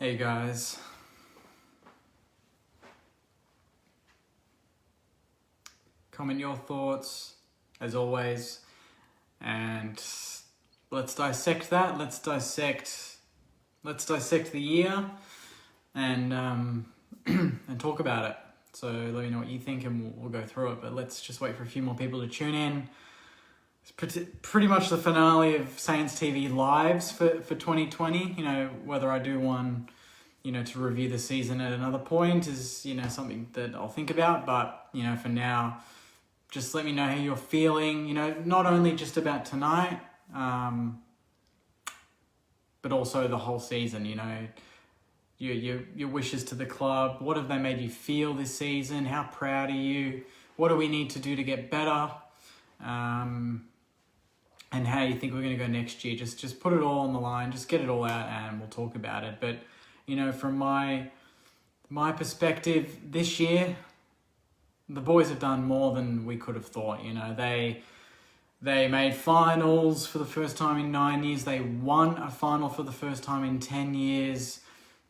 Hey guys, comment your thoughts as always, and let's dissect that. Let's dissect the year and and talk about it. So let me know what you think, and we'll go through it. But let's just wait for a few more people to tune in. It's pretty much the finale of Saints TV Lives for 2020. You know, whether I do one, to review the season at another point is, something that I'll think about. But, for now, just let me know how you're feeling, not only just about tonight, but also the whole season, your wishes to the club. What have they made you feel this season? How proud are you? What do we need to do to get better? And how you think we're going to go next year. Just put it all on the line. Just get it all out and we'll talk about it. But, from my perspective, this year, the boys have done more than we could have thought. They made finals for the first time in 9 years. They won a final for the first time in 10 years.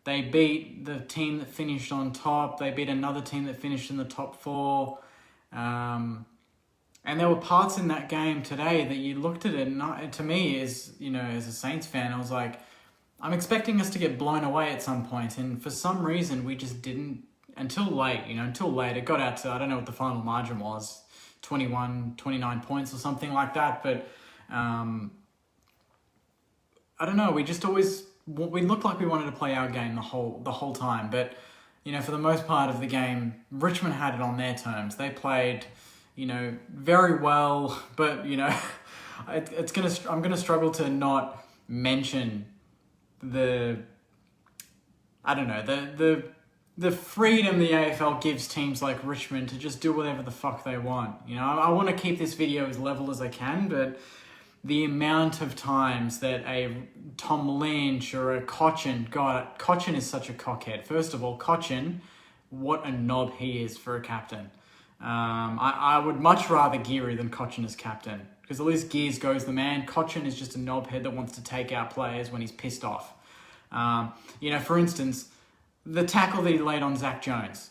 They beat the team that finished on top. They beat another team that finished in the top four. And there were parts in that game today that you looked at it, and to me, as a Saints fan, I was like, I'm expecting us to get blown away at some point, and for some reason we just didn't until late. It got out to, I don't know what the final margin was, 21, 29 points or something like that. But I don't know. We looked like we wanted to play our game the whole time. But for the most part of the game, Richmond had it on their terms. They played, very well. But I'm gonna struggle to not mention the freedom the AFL gives teams like Richmond to just do whatever the fuck they want. I want to keep this video as level as I can, but the amount of times that a Tom Lynch or a Cochin, God, Cochin is such a cockhead. First of all, Cochin, what a knob he is for a captain. I would much rather Geary than Cochin as captain, because at least Gears goes the man. Cochin is just a knobhead that wants to take out players when he's pissed off. For instance, the tackle that he laid on Zach Jones.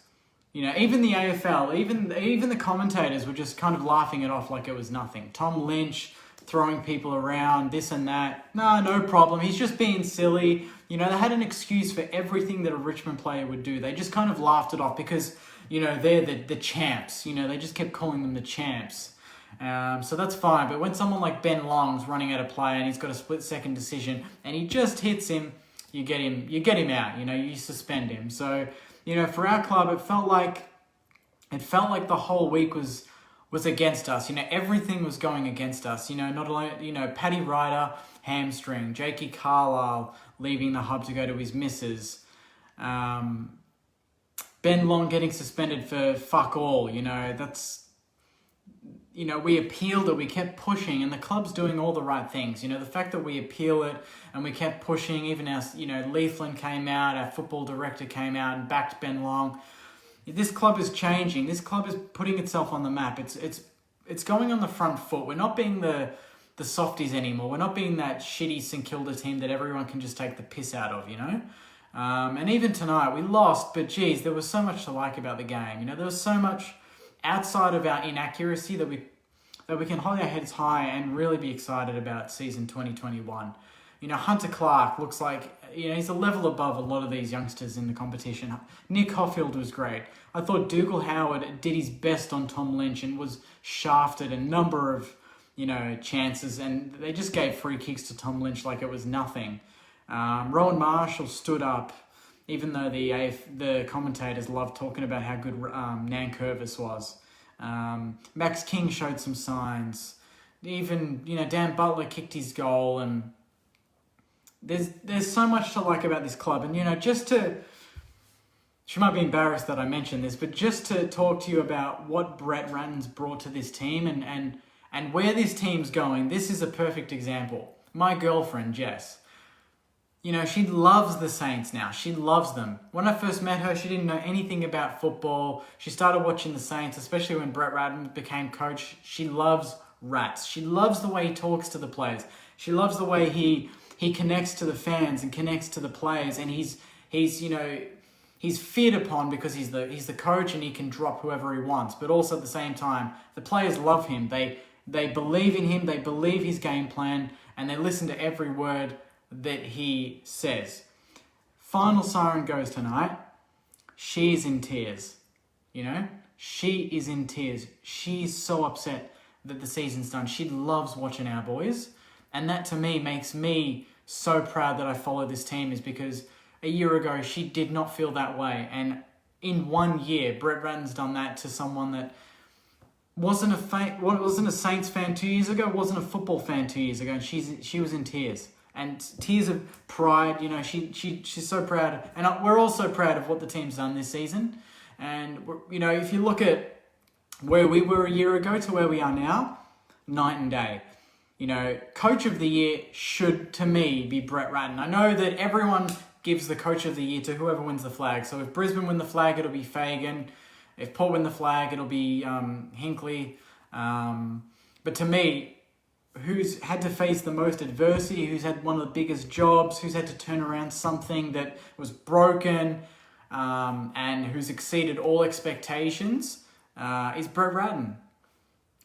Even the AFL, even the commentators were just kind of laughing it off like it was nothing. Tom Lynch throwing people around, this and that. No problem. He's just being silly. They had an excuse for everything that a Richmond player would do. They just kind of laughed it off because, they're the champs. They just kept calling them the champs. So that's fine. But when someone like Ben Long's running at a player and he's got a split-second decision and he just hits him, you get him out. You suspend him. So for our club, it felt like the whole week was against us. Everything was going against us. Not only Paddy Ryder hamstring, Jakey Carlisle leaving the hub to go to his missus, Ben Long getting suspended for fuck all. That's. We appealed it, we kept pushing, and the club's doing all the right things. The fact that we appeal it and we kept pushing, even our, Leafland came out, our football director came out and backed Ben Long. This club is changing. This club is putting itself on the map. It's going on the front foot. We're not being the softies anymore. We're not being that shitty St Kilda team that everyone can just take the piss out of, And even tonight, we lost, but geez, there was so much to like about the game. There was so much outside of our inaccuracy that we can hold our heads high and really be excited about season 2021. Hunter Clark looks like, he's a level above a lot of these youngsters in the competition. Nick Hoffield was great. I thought Dougal Howard did his best on Tom Lynch and was shafted a number of, chances, and they just gave free kicks to Tom Lynch like it was nothing. Rowan Marshall stood up, even though the commentators loved talking about how good Nankervis was. Max King showed some signs. Even, Dan Butler kicked his goal, and there's so much to like about this club. And, she might be embarrassed that I mentioned this, but just to talk to you about what Brett Ratton's brought to this team and where this team's going, this is a perfect example. My girlfriend, Jess, she loves the Saints now. She loves them. When I first met her, she didn't know anything about football. She started watching the Saints, especially when Brett Ratton became coach. She loves Rats. She loves the way he talks to the players. She loves the way he connects to the fans and connects to the players, and he's he's, he's feared upon because he's the coach and he can drop whoever he wants. But also at the same time, the players love him. They believe in him. They believe his game plan, and they listen to every word that he says. Final siren goes tonight. She's in tears. She is in tears. She's so upset that the season's done. She loves watching our boys, and that to me makes me so proud that I follow this team, is because a year ago she did not feel that way, and in 1 year Brett Ratton's done that to someone that wasn't a Saints fan 2 years ago, wasn't a football fan 2 years ago, and she was in tears, and tears of pride. She's so proud, and we're all so proud of what the team's done this season. And if you look at where we were a year ago to where we are now, night and day. Coach of the year should, to me, be Brett Ratton. I know that everyone gives the coach of the year to whoever wins the flag. So if Brisbane win the flag, it'll be Fagan. If Port win the flag, it'll be Hinkley. But to me, who's had to face the most adversity, who's had one of the biggest jobs, who's had to turn around something that was broken, and who's exceeded all expectations, is Brett Ratton.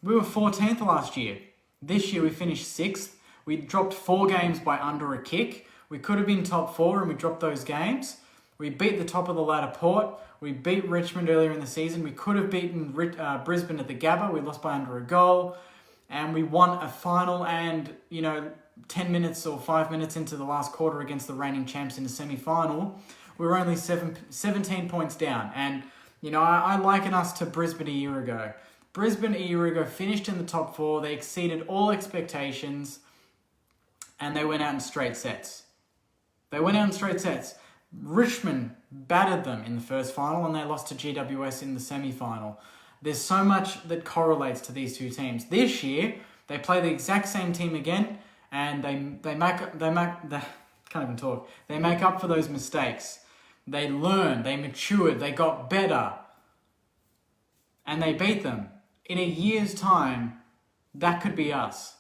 We were 14th last year. This year we finished 6th. We dropped 4 games by under a kick. We could have been top 4 and we dropped those games. We beat the top of the ladder Port. We beat Richmond earlier in the season. We could have beaten Brisbane at the Gabba. We lost by under a goal. And we won a final, and 10 minutes or 5 minutes into the last quarter against the reigning champs in the semi-final, we were only 17 points down. And I liken us to Brisbane a year ago. Brisbane a year ago finished in the top 4. They exceeded all expectations, and they went out in straight sets. Richmond battered them in the first final, and they lost to GWS in the semi-final. There's so much that correlates to these two teams. This year, they play the exact same team again, and they make up for those mistakes. They learn, they matured, they got better, and they beat them. In a year's time, that could be us.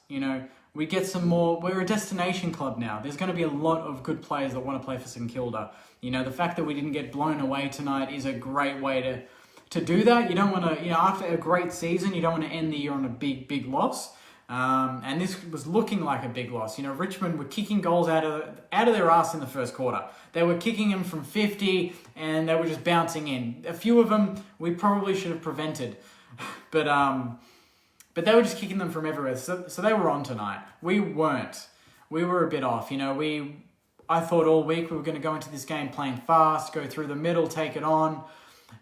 We get some more. We're a destination club now. There's going to be a lot of good players that want to play for St Kilda. The fact that we didn't get blown away tonight is a great way to do that. You don't want to, after a great season, you don't want to end the year on a big loss. And this was looking like a big loss. Richmond were kicking goals out of their ass in the first quarter. They were kicking them from 50, and they were just bouncing in. A few of them we probably should have prevented, but they were just kicking them from everywhere. So they were on tonight. We weren't. We were a bit off. I thought all week we were going to go into this game playing fast, go through the middle, take it on.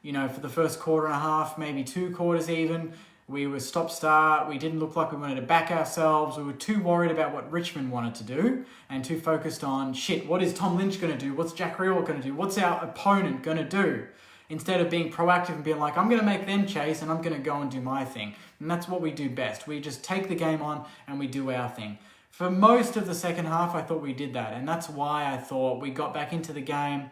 For the first quarter and a half, maybe 2 quarters even. We were stop-start. We didn't look like we wanted to back ourselves. We were too worried about what Richmond wanted to do and too focused on, what is Tom Lynch going to do? What's Jack Riewoldt going to do? What's our opponent going to do? Instead of being proactive and being like, I'm going to make them chase and I'm going to go and do my thing. And that's what we do best. We just take the game on and we do our thing. For most of the second half, I thought we did that. And that's why I thought we got back into the game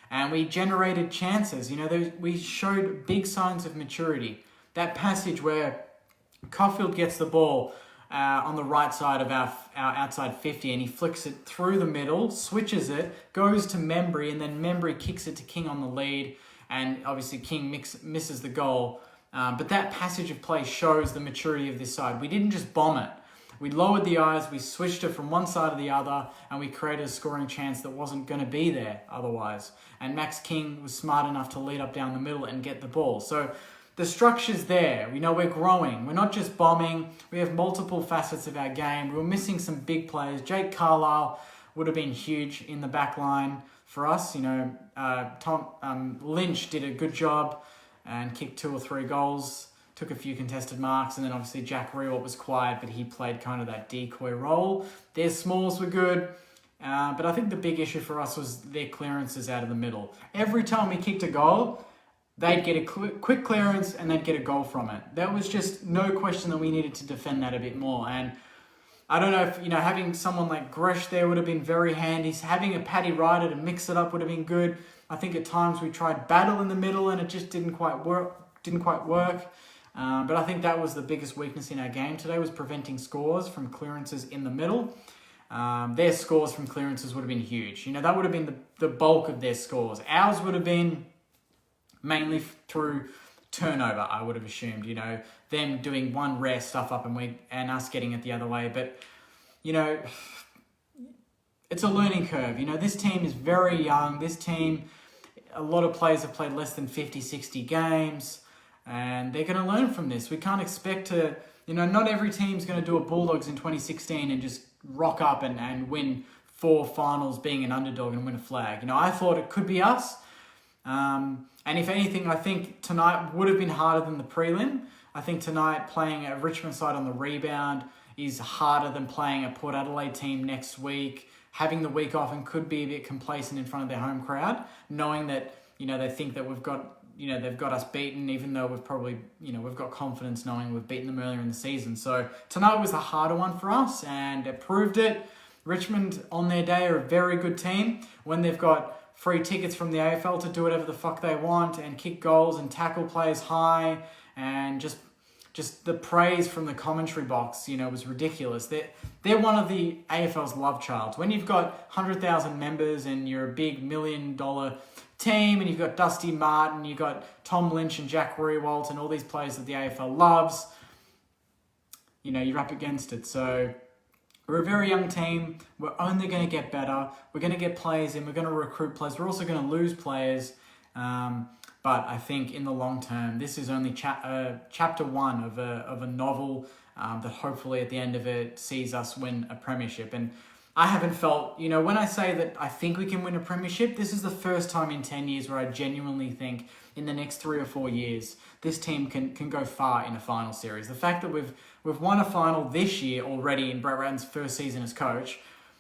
and we generated chances. We showed big signs of maturity. That passage where Caulfield gets the ball on the right side of our outside 50 and he flicks it through the middle, switches it, goes to Membry, and then Membry kicks it to King on the lead. And obviously King misses the goal. But that passage of play shows the maturity of this side. We didn't just bomb it. We lowered the eyes, we switched it from one side to the other, and we created a scoring chance that wasn't going to be there otherwise. And Max King was smart enough to lead up down the middle and get the ball. So the structure's there. We're growing. We're not just bombing. We have multiple facets of our game. We were missing some big players. Jake Carlisle would have been huge in the back line for us. Tom Lynch did a good job and kicked 2 or 3 goals, took a few contested marks, and then obviously Jack Riewoldt was quiet, but he played kind of that decoy role. Their smalls were good, but I think the big issue for us was their clearances out of the middle. Every time we kicked a goal, they'd get a quick clearance and they'd get a goal from it. There was just no question that we needed to defend that a bit more. And I don't know if, having someone like Gresh there would have been very handy. Having a Paddy Ryder to mix it up would have been good. I think at times we tried battle in the middle and it just didn't quite work. But I think that was the biggest weakness in our game today, was preventing scores from clearances in the middle. their scores from clearances would have been huge. You know, that would have been the bulk of their scores. Ours would have been mainly through turnover, I would have assumed. You know, them doing one rare stuff up and us getting it the other way. But, you know, it's a learning curve. You know, this team is very young. This team, a lot of players have played less than 50, 60 games, and they're going to learn from this. We can't expect to, you know, not every team's going to do a Bulldogs in 2016 and just rock up and win 4 finals being an underdog and win a flag. You know, I thought it could be us. And if anything, I think tonight would have been harder than the prelim. I think tonight playing a Richmond side on the rebound is harder than playing a Port Adelaide team next week. Having the week off and could be a bit complacent in front of their home crowd, knowing that, you know, they think that we've got, you know, they've got us beaten, even though we've probably, you know, we've got confidence knowing we've beaten them earlier in the season. So tonight was the harder one for us, and it proved it. Richmond on their day are a very good team when they've got free tickets from the AFL to do whatever the fuck they want and kick goals and tackle players high, and just the praise from the commentary box, you know, was ridiculous. They're one of the AFL's love childs. When you've got 100,000 members and you're a big $1 million team, and you've got Dusty Martin, you've got Tom Lynch and Jack Riewoldt and all these players that the AFL loves, you know, you're up against it. So we're a very young team. We're only going to get better. We're going to get players in. We're going to recruit players. We're also going to lose players. But I think in the long term, this is only chapter 1 of a novel that hopefully at the end of it sees us win a premiership. And I haven't felt, you know, when I say that I think we can win a premiership, this is the first time in 10 years where I genuinely think in the next 3 or 4 years, this team can go far in a final series. The fact that we've won a final this year already in Brett Ratten's first season as coach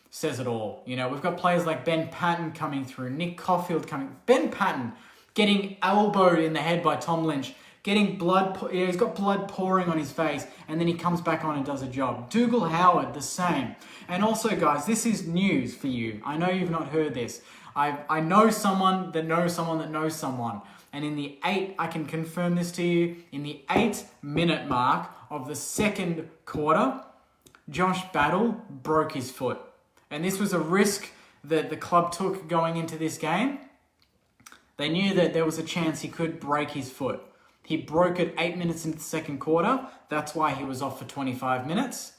says it all. You know, we've got players like Ben Patton coming through, Nick Caulfield coming. Ben Patton getting elbowed in the head by Tom Lynch, getting blood, he's got blood pouring on his face, and then he comes back on and does a job. Dougal Howard, the same. And also, guys, this is news for you. I know you've not heard this. I know someone that knows someone that knows someone. And I can confirm this to you, in the 8-minute mark of the second quarter, Josh Battle broke his foot. And this was a risk that the club took going into this game. They knew that there was a chance he could break his foot. He broke it 8 minutes into the second quarter. That's why he was off for 25 minutes.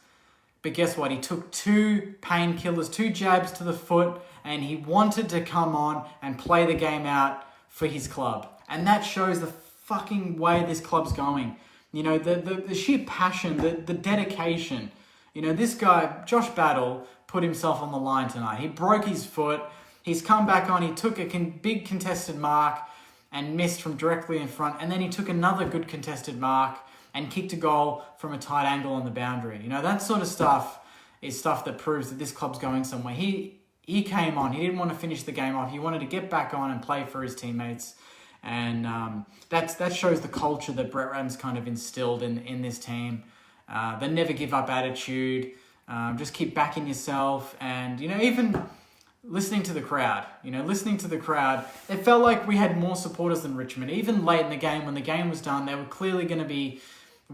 But guess what? He took 2 painkillers, 2 jabs to the foot, and he wanted to come on and play the game out for his club. And that shows the fucking way this club's going. You know, the sheer passion, the dedication. You know, this guy, Josh Battle, put himself on the line tonight. He broke his foot. He's come back on. He took a big contested mark and missed from directly in front. And then he took another good contested mark and kicked a goal from a tight angle on the boundary. You know, that sort of stuff is stuff that proves that this club's going somewhere. He came on. He didn't want to finish the game off. He wanted to get back on and play for his teammates. And that shows the culture that Brett Ratten's kind of instilled in this team. The never give up attitude. Just keep backing yourself. And, you know, even listening to the crowd, it felt like we had more supporters than Richmond. Even late in the game, when the game was done, they were clearly going to be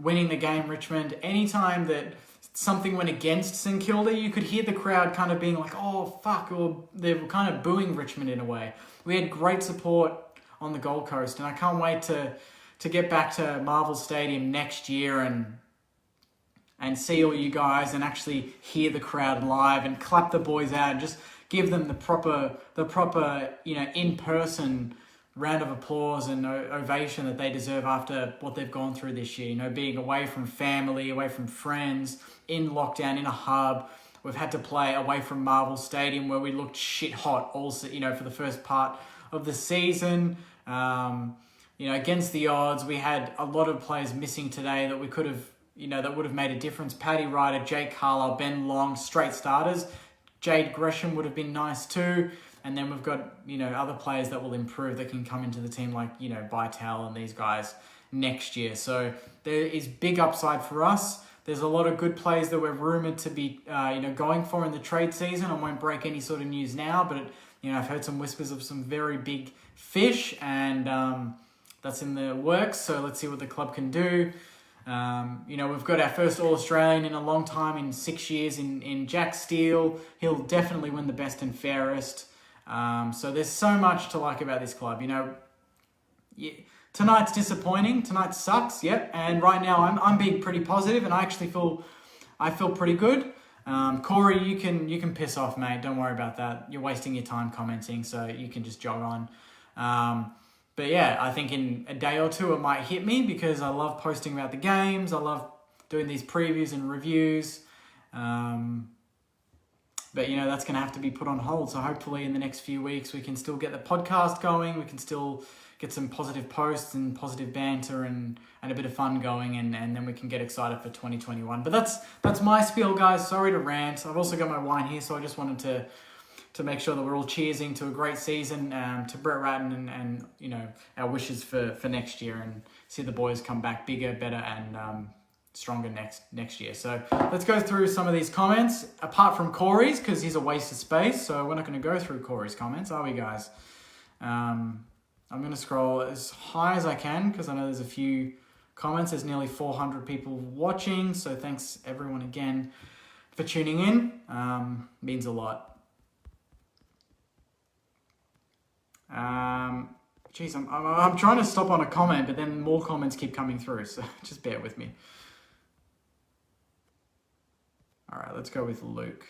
winning the game, Richmond. Anytime that something went against St Kilda, you could hear the crowd kind of being like, oh, fuck, or they were kind of booing Richmond in a way. We had great support on the Gold Coast, and I can't wait to get back to Marvel Stadium next year and see all you guys and actually hear the crowd live and clap the boys out and just give them the proper, you know, in-person round of applause and ovation that they deserve after what they've gone through this year. You know, being away from family, away from friends, in lockdown, in a hub. We've had to play away from Marvel Stadium where we looked shit hot also, you know, for the first part of the season. You know, against the odds, we had a lot of players missing today that we could have, you know, that would have made a difference. Paddy Ryder, Jake Carlisle, Ben Long, straight starters. Jade Gresham would have been nice too. And then we've got, you know, other players that will improve that can come into the team like, you know, Vital and these guys next year. So there is big upside for us. There's a lot of good players that we're rumoured to be, you know, going for in the trade season. I won't break any sort of news now, but, you know, I've heard some whispers of some very big fish and that's in the works. So let's see what the club can do. We've got our first All-Australian in a long time, in 6 years, in Jack Steele. He'll definitely win the best and fairest. So there's so much to like about this club. Tonight's disappointing. Tonight sucks. Yep. And right now I'm being pretty positive, and I feel pretty good. Corey, you can piss off, mate. Don't worry about that. You're wasting your time commenting, so you can just jog on. But yeah, I think in a day or two it might hit me, because I love posting about the games. I love doing these previews and reviews. But, that's going to have to be put on hold. So hopefully in the next few weeks we can still get the podcast going. We can still get some positive posts and positive banter and a bit of fun going. And then we can get excited for 2021. But that's my spiel, guys. Sorry to rant. I've also got my wine here, so I just wanted to make sure that we're all cheersing to a great season, to Brett Ratton and our wishes for next year, and see the boys come back bigger, better, and stronger next year. So let's go through some of these comments, apart from Corey's, because he's a waste of space. So we're not going to go through Corey's comments, are we, guys? I'm going to scroll as high as I can, because I know there's a few comments. There's nearly 400 people watching, so thanks everyone again for tuning in. Means a lot. Geez, I'm trying to stop on a comment, but then more comments keep coming through, so just bear with me. All right, let's go with Luke.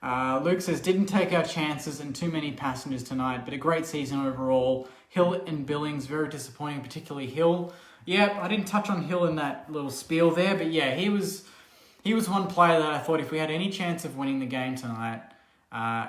Luke says, didn't take our chances and too many passengers tonight, but a great season overall. Hill and Billings, very disappointing, particularly Hill. Yeah, I didn't touch on Hill in that little spiel there, but yeah, he was one player that I thought if we had any chance of winning the game tonight,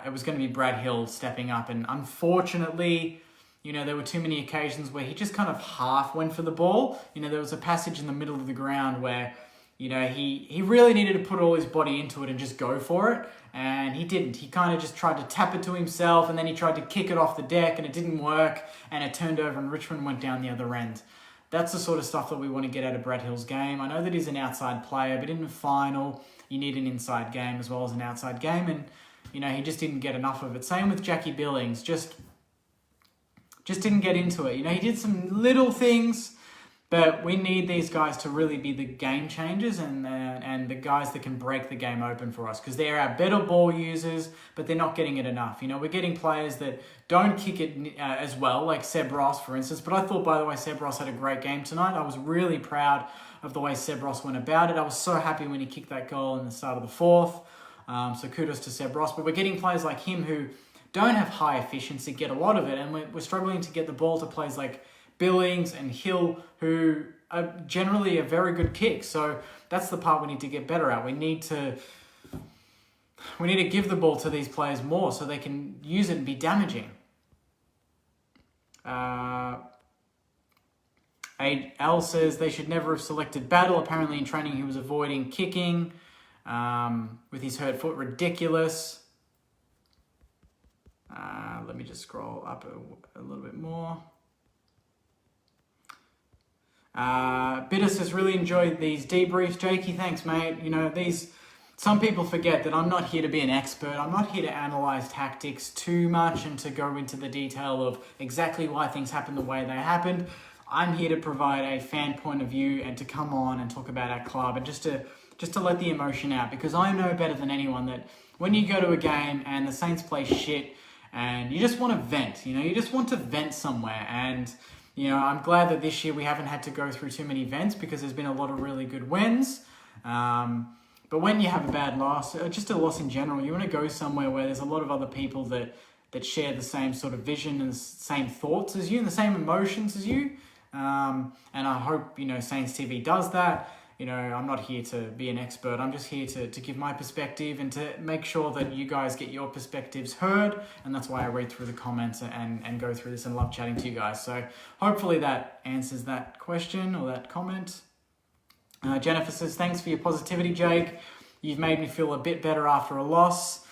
it was going to be Brad Hill stepping up. And unfortunately, there were too many occasions where he just kind of half went for the ball. There was a passage in the middle of the ground where he really needed to put all his body into it and just go for it. And he didn't. He kind of just tried to tap it to himself, and then he tried to kick it off the deck, and it didn't work, and it turned over, and Richmond went down the other end. That's the sort of stuff that we want to get out of Brad Hill's game. I know that he's an outside player, but in the final, you need an inside game as well as an outside game, and he just didn't get enough of it. Same with Jackie Billings, just didn't get into it. He did some little things, but we need these guys to really be the game changers and the guys that can break the game open for us, because they're our better ball users, but they're not getting it enough. We're getting players that don't kick it as well, like Seb Ross, for instance. But I thought, by the way, Seb Ross had a great game tonight. I was really proud of the way Seb Ross went about it. I was so happy when he kicked that goal in the start of the fourth. So kudos to Seb Ross. But we're getting players like him who don't have high efficiency, get a lot of it, and we're struggling to get the ball to players like Billings and Hill, who are generally a very good kick. So that's the part we need to get better at. We need to give the ball to these players more so they can use it and be damaging. Al says they should never have selected Battle. Apparently in training he was avoiding kicking with his hurt foot. Ridiculous. Let me just scroll up a little bit more. Bitter says, really enjoyed these debriefs. Jakey, thanks, mate. Some people forget that I'm not here to be an expert. I'm not here to analyze tactics too much and to go into the detail of exactly why things happened the way they happened. I'm here to provide a fan point of view and to come on and talk about our club and just to let the emotion out, because I know better than anyone that when you go to a game and the Saints play shit and you just want to vent, you just want to vent somewhere. And I'm glad that this year we haven't had to go through too many vents, because there's been a lot of really good wins. But when you have a bad loss, or just a loss in general, you want to go somewhere where there's a lot of other people that share the same sort of vision and the same thoughts as you and the same emotions as you. And I hope, Saints TV does that. I'm not here to be an expert. I'm just here to give my perspective and to make sure that you guys get your perspectives heard. And that's why I read through the comments and go through this and love chatting to you guys. So hopefully that answers that question or that comment. Jennifer says, thanks for your positivity, Jake. You've made me feel a bit better after a loss.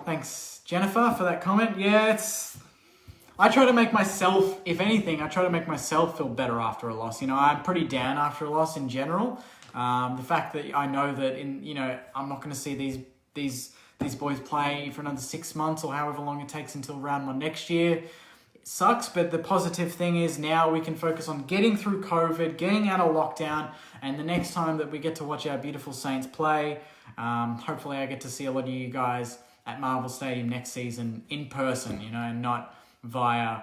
Thanks, Jennifer, for that comment. Yeah, I try to make myself, if anything, feel better after a loss. I'm pretty down after a loss in general. The fact that I know that I'm not going to see these boys play for another 6 months or however long it takes until round one next year. sucks, but the positive thing is now we can focus on getting through COVID, getting out of lockdown, and the next time that we get to watch our beautiful Saints play, hopefully I get to see a lot of you guys at Marvel Stadium next season in person, and not via,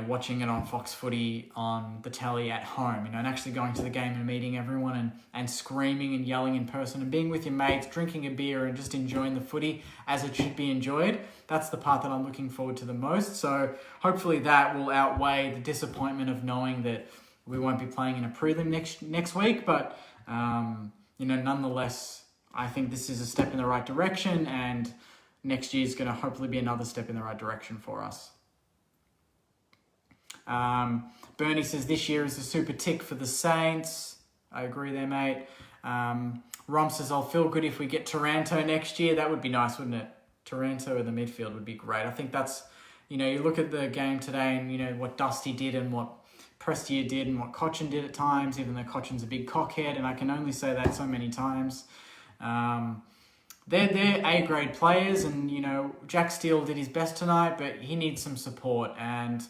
watching it on Fox Footy on the telly at home, and actually going to the game and meeting everyone and screaming and yelling in person and being with your mates, drinking a beer and just enjoying the footy as it should be enjoyed. That's the part that I'm looking forward to the most. So hopefully that will outweigh the disappointment of knowing that we won't be playing in a prelim next week. But, nonetheless, I think this is a step in the right direction, and next year is going to hopefully be another step in the right direction for us. Bernie says this year is a super tick for the Saints. I agree there, mate. Rom says I'll feel good if we get Taranto next year. That would be nice, wouldn't it? Taranto in the midfield would be great. I think that's, you look at the game today and, what Dusty did and what Prestia did and what Cochin did at times, even though Cochin's a big cockhead, and I can only say that so many times. They're A-grade players, and, Jack Steele did his best tonight, but he needs some support, and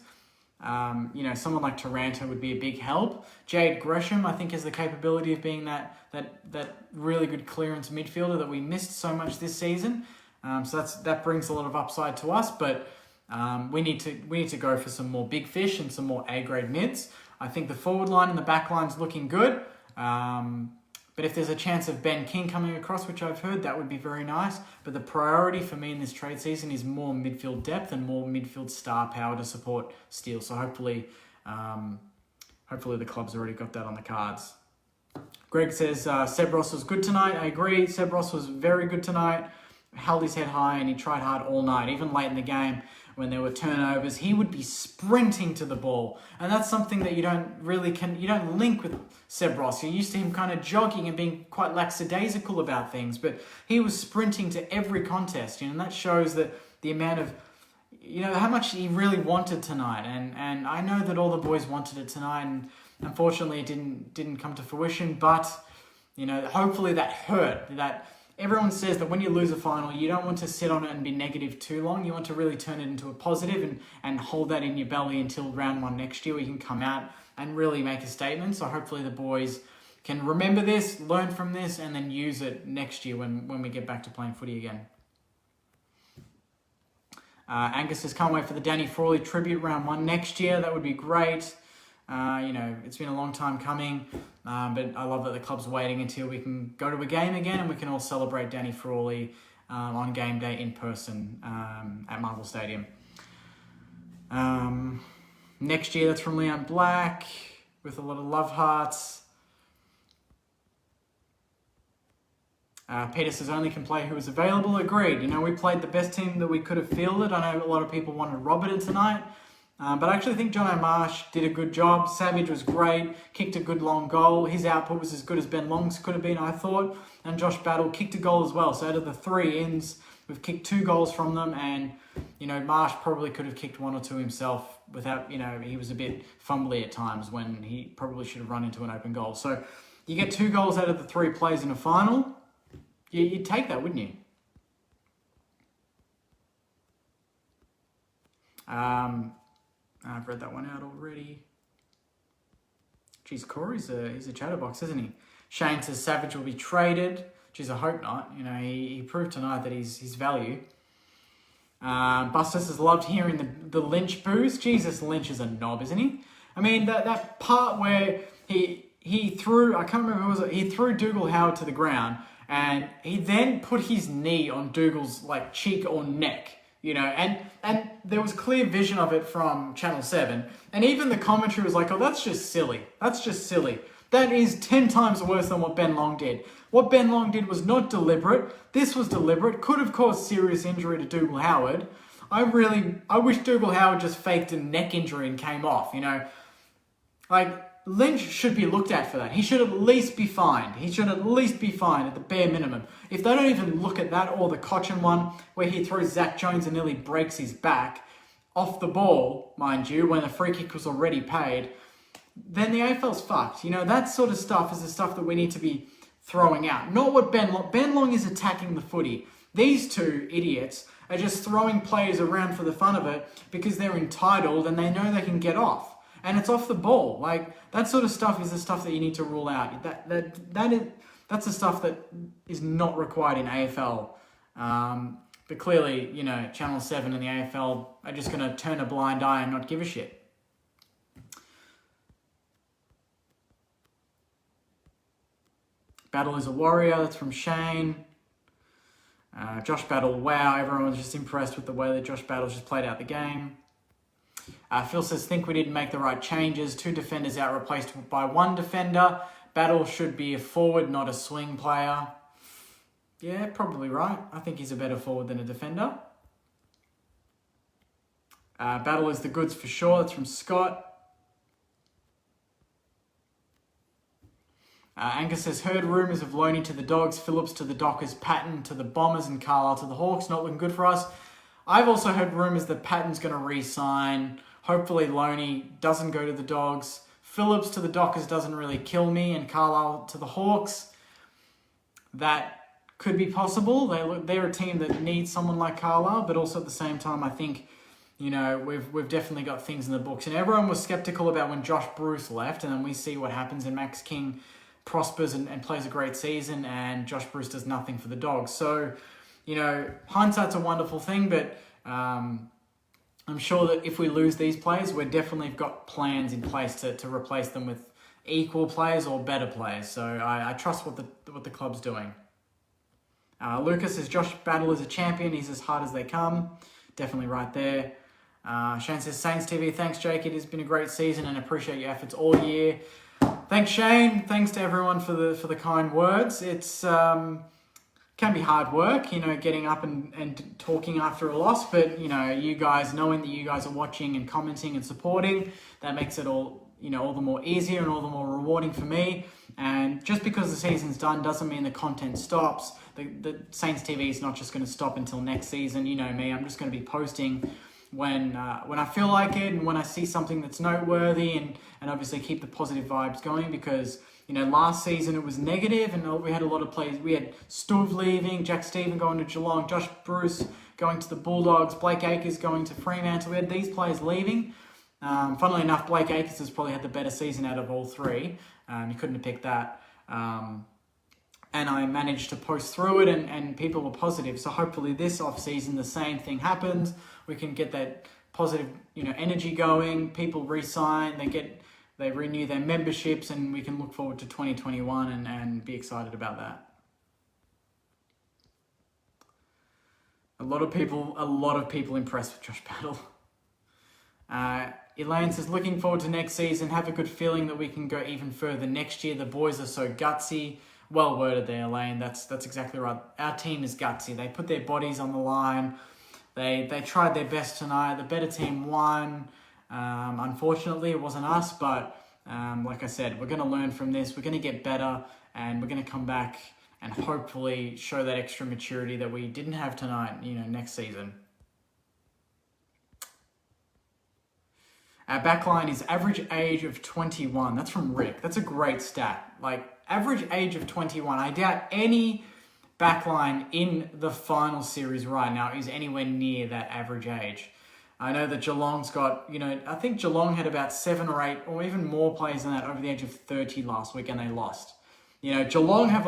someone like Taranto would be a big help. Jade Gresham, I think, has the capability of being that really good clearance midfielder that we missed so much this season. So that brings a lot of upside to us, but we need to go for some more big fish and some more A-grade mids. I think the forward line and the back line's looking good. But if there's a chance of Ben King coming across, which I've heard, that would be very nice. But the priority for me in this trade season is more midfield depth and more midfield star power to support Steele. So hopefully the club's already got that on the cards. Greg says Seb Ross was good tonight. I agree. Seb Ross was very good tonight. Held his head high and he tried hard all night, even late in the game when there were turnovers. He would be sprinting to the ball, and that's something that you don't link with Seb Ross. You're used to him kind of jogging and being quite lackadaisical about things, but he was sprinting to every contest, and that shows that the amount of, how much he really wanted tonight. And I know that all the boys wanted it tonight, and unfortunately it didn't come to fruition, but hopefully that hurt. That everyone says that when you lose a final, you don't want to sit on it and be negative too long. You want to really turn it into a positive and hold that in your belly until round 1 next year, where you can come out and really make a statement. So hopefully the boys can remember this, learn from this, and then use it next year when we get back to playing footy again. Angus says, can't wait for the Danny Frawley tribute round 1 next year. That would be great. It's been a long time coming, but I love that the club's waiting until we can go to a game again and we can all celebrate Danny Frawley on game day in person at Marvel Stadium. Next year, that's from Leon Black with a lot of love hearts. Peter says only can play who is available. Agreed. We played the best team that we could have fielded. I know a lot of people wanted Robertson tonight. But I actually think John O'Marsh did a good job. Savage was great, kicked a good long goal. His output was as good as Ben Long's could have been, I thought. And Josh Battle kicked a goal as well. So out of the 3 ins, we've kicked 2 goals from them. And, Marsh probably could have kicked 1 or 2 himself without, he was a bit fumbly at times when he probably should have run into an open goal. So you get 2 goals out of the 3 plays in a final. You'd take that, wouldn't you? I've read that one out already. Geez, Corey's he's a chatterbox, isn't he? Shane says Savage will be traded. Geez, I hope not. He proved tonight that he's value. Buster says loved hearing the Lynch boos. Jesus, Lynch is a knob, isn't he? I mean, that part where he threw, I can't remember who it was, he threw Dougal Howard to the ground, and he then put his knee on Dougal's cheek or neck. And there was clear vision of it from Channel 7. And even the commentary was like, oh, that's just silly. That's just silly. That is 10 times worse than what Ben Long did. What Ben Long did was not deliberate. This was deliberate. Could have caused serious injury to Dougal Howard. I wish Dougal Howard just faked a neck injury and came off, Lynch should be looked at for that. He should at least be fined. He should at least be fined at the bare minimum. If they don't even look at that, or the Cochin one where he throws Zach Jones and nearly breaks his back off the ball, mind you, when the free kick was already paid, then the AFL's fucked. That sort of stuff is the stuff that we need to be throwing out. Not what Ben Long is attacking the footy. These two idiots are just throwing players around for the fun of it because they're entitled and they know they can get off. And it's off the ball. Like, that sort of stuff is the stuff that you need to rule out. That's the stuff that is not required in AFL. But clearly, you know, Channel 7 and the AFL are just going to turn a blind eye and not give a shit. Battle is a warrior. That's from Shane. Josh Battle, wow, everyone's just impressed with the way that Josh Battle's just played out the game. Phil says, think we didn't make the right changes. 2 defenders out replaced by 1 defender. Battle should be a forward, not a swing player. Yeah, probably right. I think he's a better forward than a defender. Battle is the goods for sure. That's from Scott. Angus says, heard rumours of Loney to the Dogs, Phillips to the Dockers, Patton to the Bombers and Carlisle to the Hawks. Not looking good for us. I've also heard rumours that Patton's going to re-sign. Hopefully Loney doesn't go to the Dogs. Phillips to the Dockers doesn't really kill me, and Carlisle to the Hawks. That could be possible. They're a team that needs someone like Carlisle, but also at the same time, I think, you know, we've definitely got things in the books. And everyone was sceptical about when Josh Bruce left, and then we see what happens, and Max King prospers and plays a great season, and Josh Bruce does nothing for the Dogs. So, you know, hindsight's a wonderful thing, but I'm sure that if we lose these players, we've definitely got plans in place to replace them with equal players or better players. So I trust what the club's doing. Lucas says, Josh Battle is a champion. He's as hard as they come. Definitely right there. Shane says, Saints TV, thanks, Jake. It has been a great season and appreciate your efforts all year. Thanks, Shane. Thanks to everyone for the kind words. It's can be hard work, you know, getting up and talking after a loss, but, you know, you guys, knowing that you guys are watching and commenting and supporting, that makes it all, you know, all the more easier and all the more rewarding for me. And just because the season's done doesn't mean the content stops. The Saints TV is not just going to stop until next season. You know me, I'm just going to be posting when I feel like it and when I see something that's noteworthy, and obviously keep the positive vibes going, because, you know, last season it was negative and we had a lot of players. We had Stuve leaving, Jack Stephen going to Geelong, Josh Bruce going to the Bulldogs, Blake Acres going to Fremantle. We had these players leaving. Funnily enough, Blake Acres has probably had the better season out of all three. You couldn't have picked that. And I managed to post through it and people were positive. So hopefully this off-season, the same thing happens. We can get that positive, you know, energy going. People re-sign, they renew their memberships, and we can look forward to 2021 and be excited about that. A lot of people impressed with Josh Battle. Elaine says, looking forward to next season. Have a good feeling that we can go even further next year. The boys are so gutsy. Well worded there, Elaine. That's exactly right. Our team is gutsy. They put their bodies on the line. They tried their best tonight. The better team won. Unfortunately, it wasn't us, but like I said, we're going to learn from this. We're going to get better, and we're going to come back and hopefully show that extra maturity that we didn't have tonight, you know, next season. Our backline is average age of 21. That's from Rick. That's a great stat. Like, average age of 21. I doubt any backline in the final series right now is anywhere near that average age. I know that Geelong's got, you know, I think Geelong had about 7 or 8 or even more players than that over the age of 30 last week, and they lost. You know, Geelong have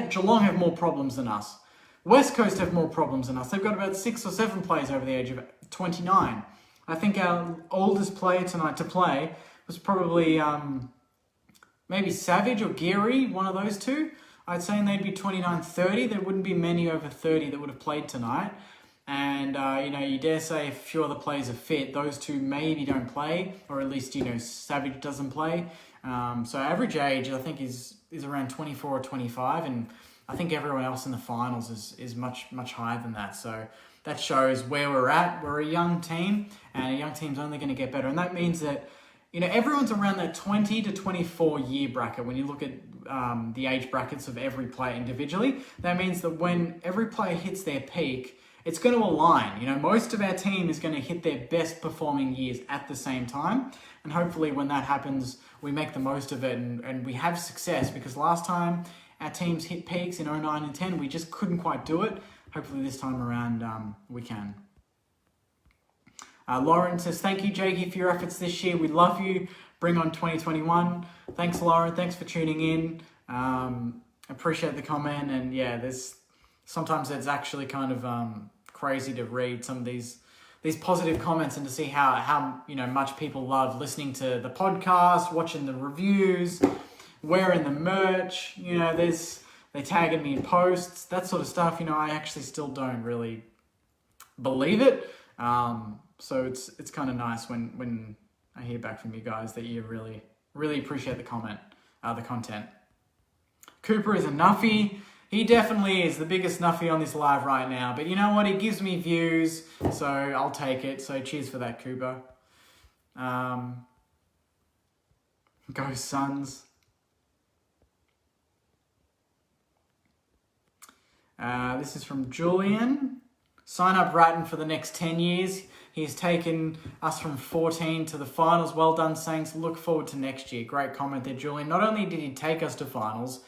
Geelong have more problems than us. West Coast have more problems than us. They've got about 6 or 7 players over the age of 29. I think our oldest player tonight to play was probably maybe Savage or Geary, one of those two. I'd say they'd be 29, 30. There wouldn't be many over 30 that would have played tonight. And, you know, you dare say if a few other players are fit, those two maybe don't play, or at least, you know, Savage doesn't play. So average age, I think, is around 24 or 25, and I think everyone else in the finals is much, much higher than that. So that shows where we're at. We're a young team, and a young team's only going to get better. And that means that, you know, everyone's around that 20 to 24 year bracket. When you look at the age brackets of every player individually, that means that when every player hits their peak, it's going to align. You know, most of our team is going to hit their best performing years at the same time. And hopefully when that happens, we make the most of it and we have success, because last time our teams hit peaks in 09 and 10, we just couldn't quite do it. hopefully this time around we can. Lauren says, thank you, Jakey, for your efforts this year. We love you. Bring on 2021. Thanks, Lauren. Thanks for tuning in. Appreciate the comment. And yeah, sometimes it's actually kind of crazy to read some of these positive comments and to see how much people love listening to the podcast, watching the reviews, wearing the merch. They tagging me in posts, that sort of stuff. I actually still don't really believe it. So it's kind of nice when I hear back from you guys that you really, really appreciate the content. Cooper is a nuffy. He definitely is the biggest nuffy on this live right now. But you know what? He gives me views, so I'll take it. So cheers for that, Cooper. Go Suns. This is from Julian. Sign up Ratton for the next 10 years. He's taken us from 14 to the finals. Well done, Saints. Look forward to next year. Great comment there, Julian. Not only did he take us to finals,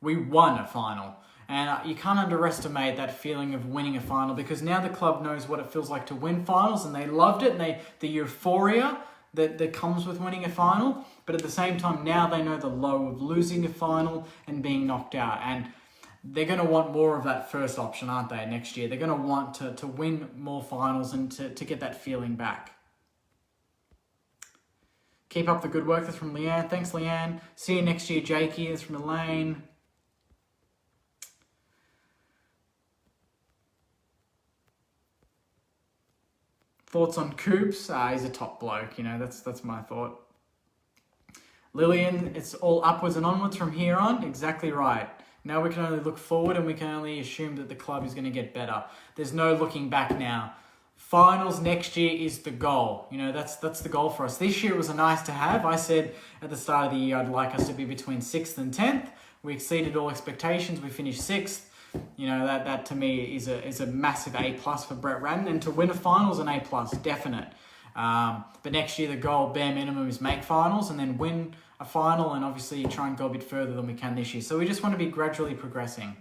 we won a final. And you can't underestimate that feeling of winning a final, because now the club knows what it feels like to win finals, and they loved it, and the euphoria that comes with winning a final. But at the same time, now they know the low of losing a final and being knocked out. And they're going to want more of that first option, aren't they, next year? They're going to want to win more finals and to get that feeling back. Keep up the good work. That's from Leanne. Thanks, Leanne. See you next year, Jakey. That's from Elaine. Thoughts on Coops? He's a top bloke. That's my thought. Lillian, it's all upwards and onwards from here on. Exactly right. Now we can only look forward, and we can only assume that the club is going to get better. There's no looking back now. Finals next year is the goal. That's the goal for us. This year it was a nice to have. I said at the start of the year I'd like us to be between 6th and 10th. We exceeded all expectations. We finished 6th. That to me is a massive A+ for Brett Ratton, and to win a final is an A+, definite. But next year the goal, bare minimum, is make finals and then win a final, and obviously try and go a bit further than we can this year. So we just want to be gradually progressing.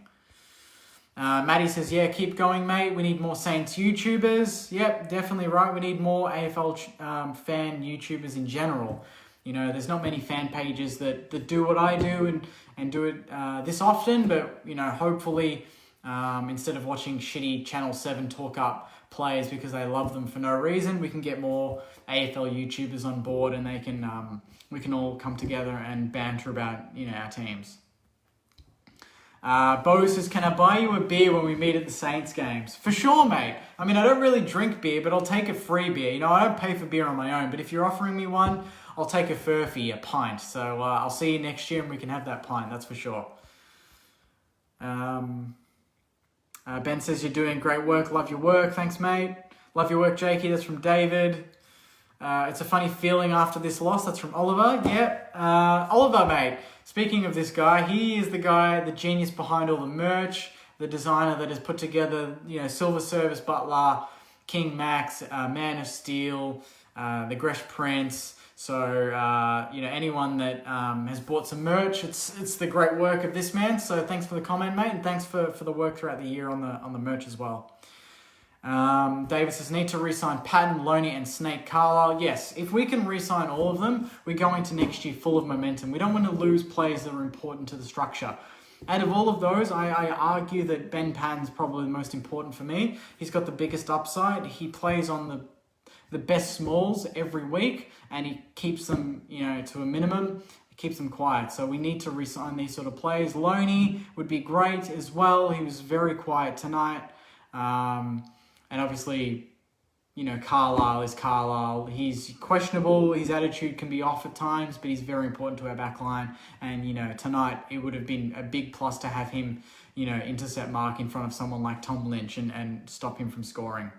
Maddie says, yeah, keep going, mate. We need more Saints YouTubers. Yep, definitely right. We need more AFL fan YouTubers in general. There's not many fan pages that do what I do and do it this often, but, hopefully instead of watching shitty Channel 7 talk up players because they love them for no reason, we can get more AFL YouTubers on board, and we can all come together and banter about, our teams. Bo says, can I buy you a beer when we meet at the Saints games? For sure, mate. I don't really drink beer, but I'll take a free beer. I don't pay for beer on my own, but if you're offering me one, I'll take a furphy, a pint. So I'll see you next year and we can have that pint, that's for sure. Ben says, you're doing great work. Love your work. Thanks, mate. Love your work, Jakey. That's from David. It's a funny feeling after this loss. That's from Oliver. Yep. Oliver, mate. Speaking of this guy, he is the genius behind all the merch, the designer that has put together, Silver Service Butler, King Max, Man of Steel, the Gresh Prince. So, anyone that has bought some merch, it's the great work of this man. So thanks for the comment, mate, and thanks for the work throughout the year on the merch as well. David says, need to re-sign Patton, Loney, and Snake Carlisle. Yes, if we can re-sign all of them, we go into next year full of momentum. We don't want to lose players that are important to the structure. Out of all of those, I argue that Ben Patton's probably the most important for me. He's got the biggest upside. He plays on the best smalls every week, and he keeps them, to a minimum. He keeps them quiet. So we need to re-sign these sort of players. Loney would be great as well. He was very quiet tonight. And obviously, Carlisle is Carlisle. He's questionable. His attitude can be off at times, but he's very important to our back line. And, tonight it would have been a big plus to have him, intercept mark in front of someone like Tom Lynch and stop him from scoring.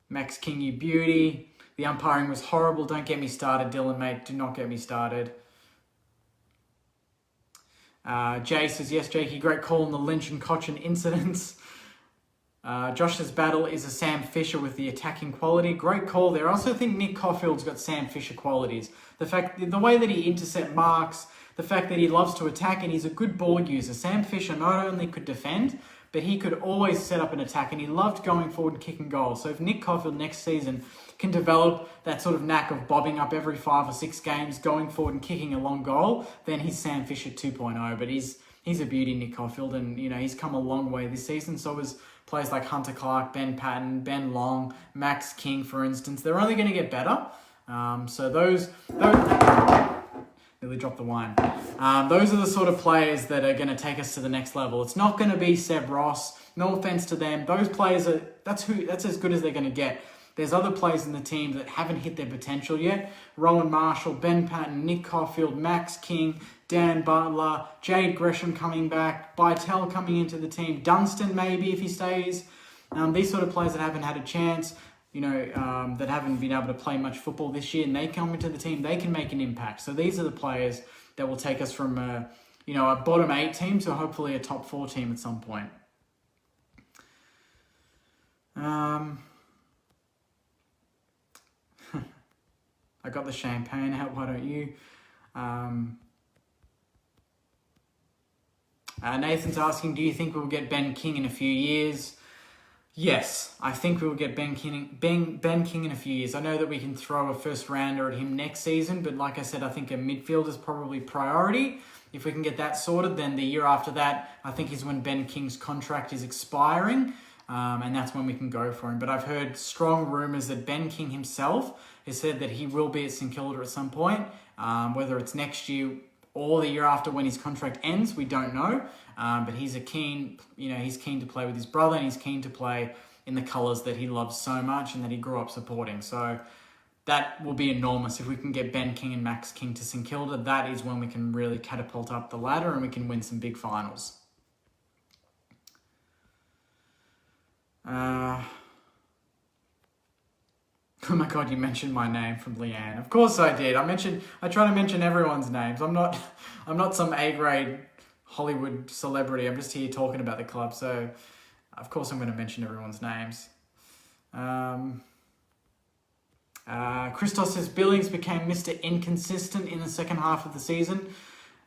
Max King, you beauty. The umpiring was horrible. Don't get me started, Dylan, mate. Do not get me started. Jay says, yes, Jakey, great call on the Lynch and Cochin incidents. Jay says, yes, Jakey, great call on the Lynch and Cochin incidents. Jay says, yes, Jakey, great call on the Lynch and Cochin incidents. Jay says, yes, Jakey, great call on the Lynch and Cochin incidents. Josh's battle is a Sam Fisher with the attacking quality. Great call there. I also think Nick Caulfield's got Sam Fisher qualities. The way that he intercept marks, the fact that he loves to attack, and he's a good ball user. Sam Fisher not only could defend, but he could always set up an attack, and he loved going forward and kicking goals. So if Nick Caulfield next season can develop that sort of knack of bobbing up every 5 or 6 games, going forward and kicking a long goal, then he's Sam Fisher 2.0. But he's a beauty, Nick Caulfield, and he's come a long way this season. So is players like Hunter Clark, Ben Patton, Ben Long, Max King, for instance. They're only going to get better. So those nearly dropped the wine. Those are the sort of players that are going to take us to the next level. It's not going to be Seb Ross. No offense to them. Those players that's as good as they're going to get. There's other players in the team that haven't hit their potential yet. Rowan Marshall, Ben Patton, Nick Caulfield, Max King, Dan Butler, Jade Gresham coming back, Bytel coming into the team, Dunstan maybe if he stays. These sort of players that haven't had a chance, that haven't been able to play much football this year, and they come into the team, they can make an impact. So these are the players that will take us from a bottom 8 team to hopefully a top 4 team at some point. I got the champagne out, why don't you? Nathan's asking, do you think we'll get Ben King in a few years? Yes, I think we will get Ben King in a few years. I know that we can throw a first rounder at him next season, but like I said, I think a midfield is probably priority. If we can get that sorted, then the year after that, I think is when Ben King's contract is expiring, and that's when we can go for him. But I've heard strong rumours that Ben King himself has said that he will be at St Kilda at some point, whether it's next year or the year after when his contract ends, we don't know. But he's keen to play with his brother, and he's keen to play in the colours that he loves so much and that he grew up supporting. So that will be enormous. If we can get Ben King and Max King to St Kilda, that is when we can really catapult up the ladder and we can win some big finals. Oh my God, you mentioned my name from Leanne. Of course I did. I try to mention everyone's names. I'm not some A-grade Hollywood celebrity. I'm just here talking about the club. So of course I'm going to mention everyone's names. Christos says Billings became Mr. Inconsistent in the second half of the season.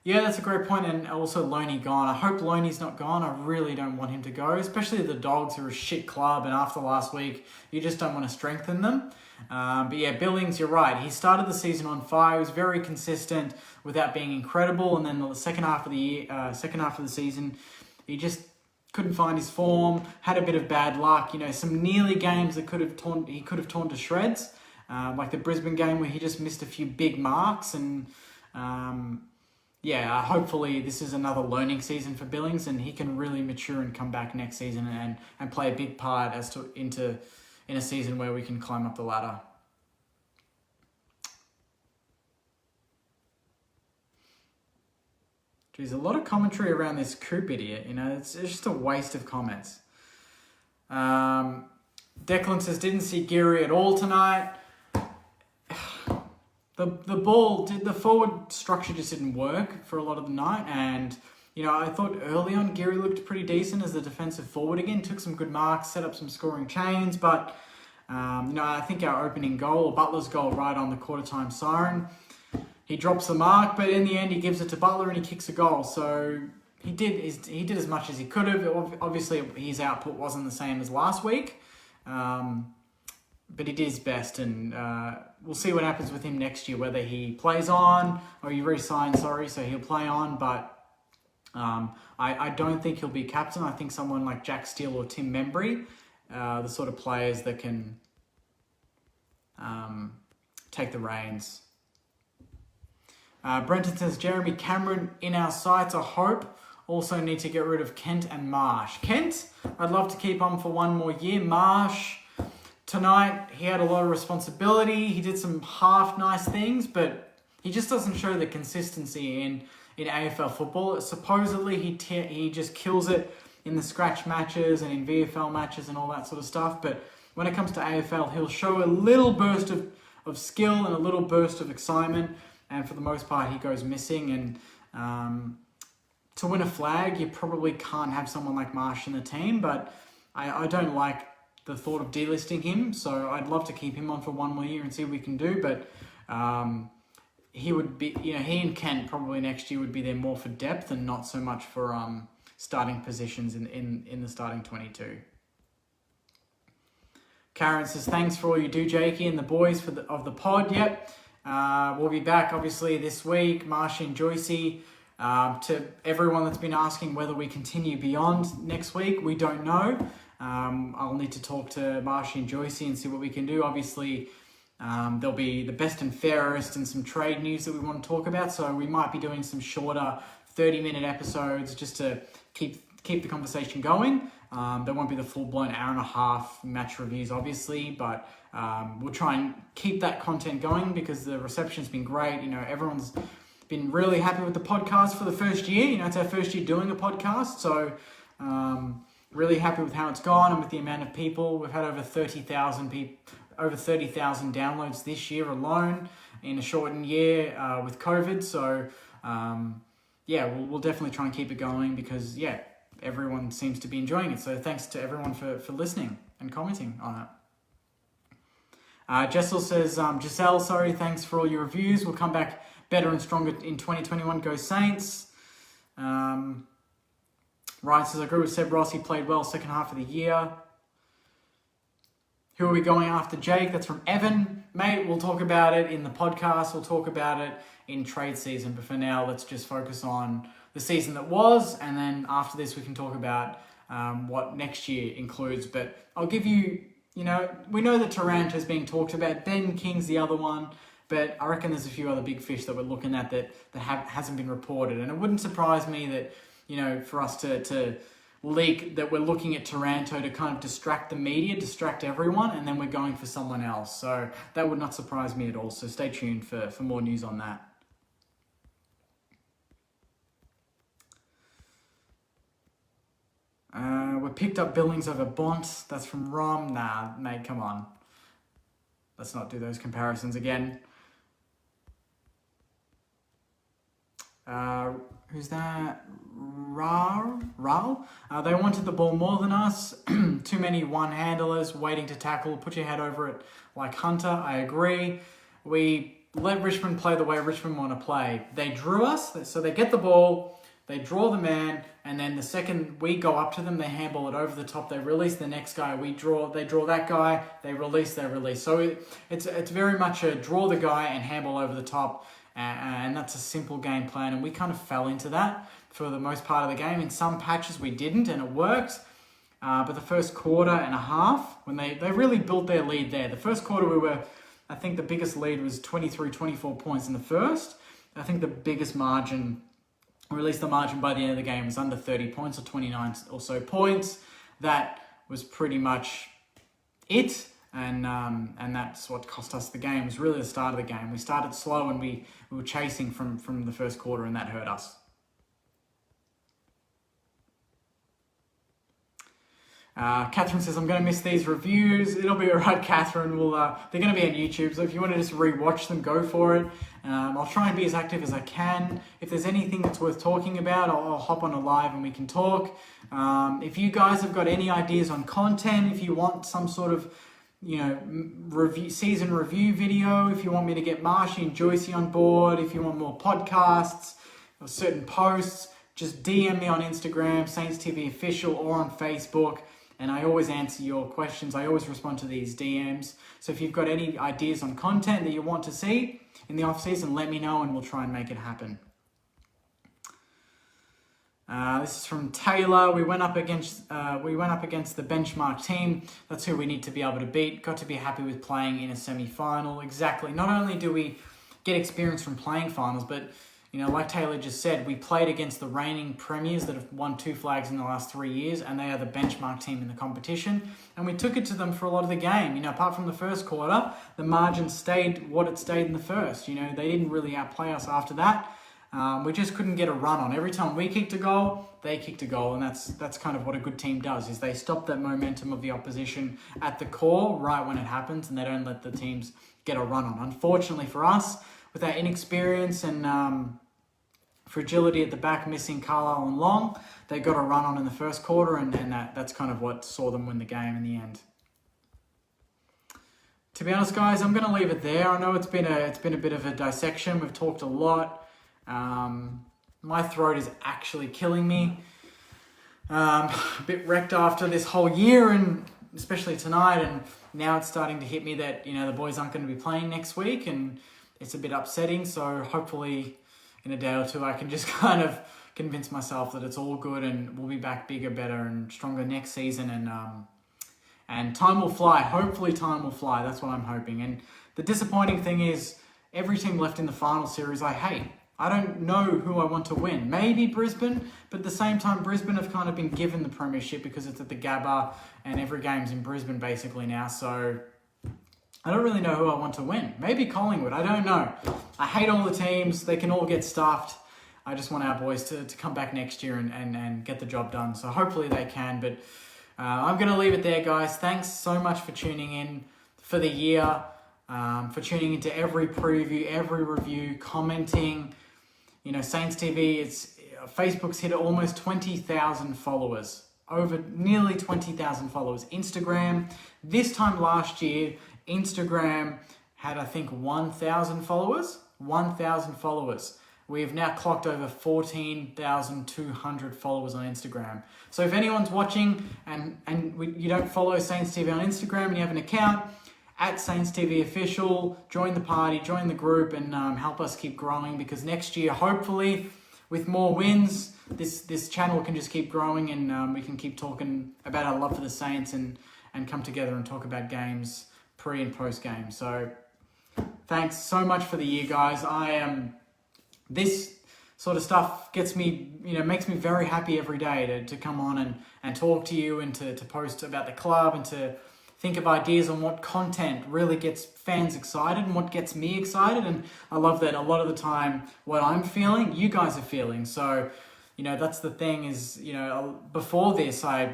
Yeah, that's a great point. And also Loney gone. I hope Loney's not gone. I really don't want him to go, especially the Dogs, who are a shit club. And after last week, you just don't want to strengthen them. But yeah, Billings, you're right. He started the season on fire. He was very consistent without being incredible. And then the second half of the season, he just couldn't find his form. Had a bit of bad luck. Some nearly games that he could have torn to shreds, like the Brisbane game where he just missed a few big marks. And hopefully this is another learning season for Billings, and he can really mature and come back next season and play a big part in a season where we can climb up the ladder. There's a lot of commentary around this Coop idiot. It's just a waste of comments. Declan says, didn't see Geary at all tonight. The forward structure just didn't work for a lot of the night. And, I thought early on Geary looked pretty decent as the defensive forward again. Took some good marks, set up some scoring chains. But, I think our opening goal, Butler's goal right on the quarter-time siren, he drops the mark. But in the end, he gives it to Butler and he kicks a goal. So he did as much as he could have. Obviously, his output wasn't the same as last week. But he did his best, and we'll see what happens with him next year, whether he plays on or he re-signs, so he'll play on. But I don't think he'll be captain. I think someone like Jack Steele or Tim Membry, the sort of players that can take the reins. Brenton says, Jeremy Cameron in our sights, I hope. Also need to get rid of Kent and Marsh. Kent, I'd love to keep on for one more year. Marsh, tonight, he had a lot of responsibility. He did some half nice things, but he just doesn't show the consistency in AFL football. Supposedly, he just kills it in the scratch matches and in VFL matches and all that sort of stuff. But when it comes to AFL, he'll show a little burst of skill and a little burst of excitement. And for the most part, he goes missing. And to win a flag, you probably can't have someone like Marsh in the team, but I don't like the thought of delisting him, so I'd love to keep him on for one more year and see what we can do. But he would be, he and Kent probably next year would be there more for depth and not so much for starting positions in the starting 22. Karen says, thanks for all you do, Jakey and the boys of the pod. Yep. We'll be back, obviously, this week. Marshy and Joycey. To everyone that's been asking whether we continue beyond next week, we don't know. I'll need to talk to Marshy and Joycey and see what we can do. Obviously, there'll be the best and fairest and some trade news that we want to talk about. So we might be doing some shorter 30-minute episodes just to keep the conversation going. There won't be the full-blown hour and a half match reviews, obviously, but we'll try and keep that content going because the reception's been great. Everyone's been really happy with the podcast for the first year. It's our first year doing a podcast, so really happy with how it's gone and with the amount of people. We've had over 30,000 downloads this year alone in a shortened year with COVID. So we'll definitely try and keep it going because everyone seems to be enjoying it. So thanks to everyone for listening and commenting on it. Jessel says, Giselle, sorry, thanks for all your reviews. We'll come back better and stronger in 2021. Go Saints. Ryan says, I agree with Seb Ross. He played well second half of the year. Who are we going after, Jake? That's from Evan. Mate, we'll talk about it in the podcast. We'll talk about it in trade season. But for now, let's just focus on the season that was. And then after this, we can talk about what next year includes. But I'll give you, we know that Taranto is being talked about. Ben King's the other one. But I reckon there's a few other big fish that we're looking at that hasn't been reported. And it wouldn't surprise me that, for us to leak that we're looking at Taranto to kind of distract the media, distract everyone, and then we're going for someone else. So that would not surprise me at all. So stay tuned for more news on that. We picked up Billings over Bont. That's from Rom. Nah, mate, come on. Let's not do those comparisons again. Who's that? Ral? They wanted the ball more than us. Too many one-handlers waiting to tackle. Put your head over it like Hunter. I agree. We let Richmond play the way Richmond want to play. They drew us, so they get the ball, they draw the man, and then the second we go up to them, they handball it over the top. They release the next guy. They draw that guy. They release. So it's very much a draw the guy and handball over the top. And that's a simple game plan, and we kind of fell into that for the most part of the game. In some patches we didn't, and it worked. But the first quarter and a half, when they really built their lead there. The first quarter I think the biggest lead was 23, 24 points in the first. I think the biggest margin, or at least the margin by the end of the game, was under 30 points or 29 or so points. That was pretty much it. And that's what cost us the game. It was really the start of the game. We started slow and we were chasing from the first quarter, and that hurt us. Catherine says, I'm going to miss these reviews. It'll be all right, Catherine. They're going to be on YouTube, so if you want to just re-watch them, go for it. I'll try and be as active as I can. If there's anything that's worth talking about, I'll hop on a live and we can talk. If you guys have got any ideas on content, if you want some sort of season review video, if you want me to get Marshy and Joycey on board, if you want more podcasts or certain posts, just DM me on Instagram, Saints TV Official, or on Facebook, and I always answer your questions. I always respond to these DMs. So if you've got any ideas on content that you want to see in the off season, let me know and we'll try and make it happen. This is from Taylor. We went up against the benchmark team. That's who we need to be able to beat. Got to be happy with playing in a semi-final. Exactly. Not only do we get experience from playing finals, but like Taylor just said, we played against the reigning premiers that have won 2 flags in the last 3 years, and they are the benchmark team in the competition. And we took it to them for a lot of the game. Apart from the first quarter, the margin stayed what it stayed in the first. They didn't really outplay us after that. We just couldn't get a run on. Every time we kicked a goal, they kicked a goal, and that's kind of what a good team does, is they stop that momentum of the opposition at the core right when it happens, and they don't let the teams get a run on. Unfortunately for us, with our inexperience and fragility at the back, missing Carlisle and Long. They got a run on in the first quarter, and that's kind of what saw them win the game in the end. To be honest, guys, I'm going to leave it there. I know it's been a bit of a dissection. We've talked a lot. My throat is actually killing me. A bit wrecked after this whole year, and especially tonight. And now it's starting to hit me that the boys aren't going to be playing next week, and it's a bit upsetting. So hopefully, in a day or two, I can just kind of convince myself that it's all good, and we'll be back bigger, better, and stronger next season. And time will fly. Hopefully time will fly. That's what I'm hoping. And the disappointing thing is every team left in the final series I hate. I don't know who I want to win. Maybe Brisbane, but at the same time, Brisbane have kind of been given the premiership because it's at the Gabba and every game's in Brisbane basically now. So I don't really know who I want to win. Maybe Collingwood. I don't know. I hate all the teams. They can all get stuffed. I just want our boys to come back next year and get the job done. So hopefully they can, but I'm going to leave it there, guys. Thanks so much for tuning in for the year, for tuning into every preview, every review, commenting. Saints TV, Facebook's hit almost 20,000 followers, over nearly 20,000 followers. Instagram, this time last year, Instagram had, I think, 1,000 followers. 1,000 followers. We have now clocked over 14,200 followers on Instagram. So if anyone's watching and you don't follow Saints TV on Instagram and you have an account, at Saints TV Official, join the party, join the group, and help us keep growing, because next year, hopefully, with more wins, this channel can just keep growing, and we can keep talking about our love for the Saints and come together and talk about games pre and post game. So thanks so much for the year, guys. This sort of stuff gets me, makes me very happy every day to come on and talk to you, and to post about the club, and to think of ideas on what content really gets fans excited and what gets me excited. And I love that a lot of the time what I'm feeling, you guys are feeling. So, that's the thing is, before this, I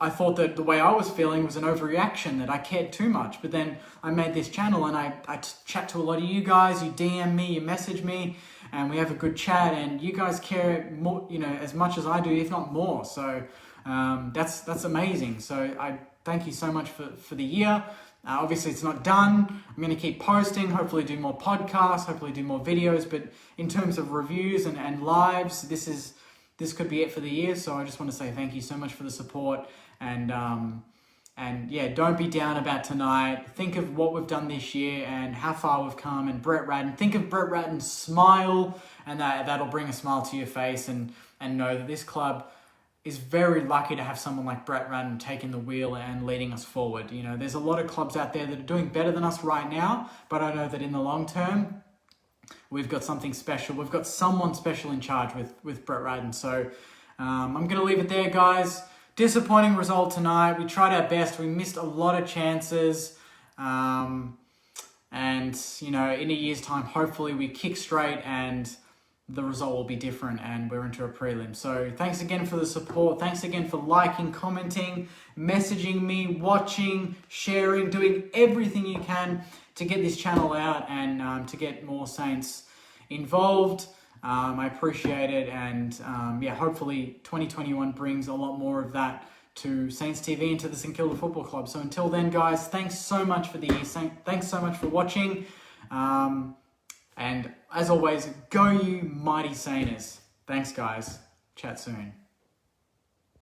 thought that the way I was feeling was an overreaction, that I cared too much. But then I made this channel, and I chat to a lot of you guys. You DM me, you message me, and we have a good chat, and you guys care more, as much as I do, if not more. So that's amazing. So I thank you so much for the year. Obviously, it's not done. I'm going to keep posting, hopefully do more podcasts, hopefully do more videos. But in terms of reviews and lives, this could be it for the year. So I just want to say thank you so much for the support. And yeah, don't be down about tonight. Think of what we've done this year and how far we've come. And Brett Ratton, think of Brett Ratton's smile, and that'll bring a smile to your face. And know that this club is very lucky to have someone like Brett Ratton taking the wheel and leading us forward. There's a lot of clubs out there that are doing better than us right now, but I know that in the long term, we've got something special. We've got someone special in charge with Brett Ratton. So I'm going to leave it there, guys. Disappointing result tonight. We tried our best. We missed a lot of chances. And, in a year's time, hopefully we kick straight and the result will be different, and we're into a prelim. So thanks again for the support. Thanks again for liking, commenting, messaging me, watching, sharing, doing everything you can to get this channel out and to get more Saints involved. I appreciate it, and hopefully 2021 brings a lot more of that to Saints TV and to the St Kilda Football Club. So until then, guys, thanks so much for the year. Thanks so much for watching. And as always, go you mighty Sainers. Thanks, guys. Chat soon.